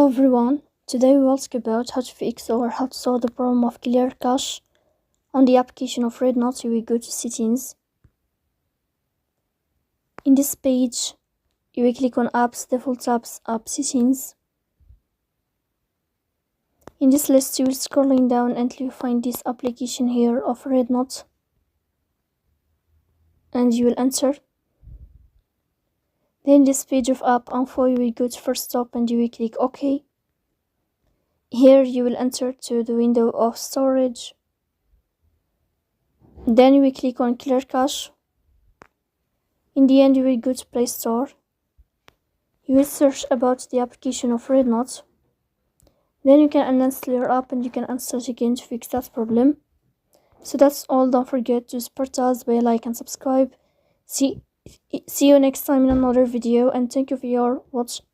Hello everyone, today we will talk about how to fix or how to solve the problem of clear cache on the application of REDnote. You will go to settings. In this page, you will click on apps, default apps, app settings. In this list, you will scrolling down until you find this application here of REDnote, and you will enter. Then this page of app info, you will go to first stop and you will click OK. Here you will enter to the window of storage. Then you will click on clear cache. In the end, you will go to Play Store. You will search about the application of REDnote. Then you can uninstall your app and you can install it again to fix that problem. So that's all. Don't forget to support us by like and subscribe. See you next time in another video, and thank you for your watching.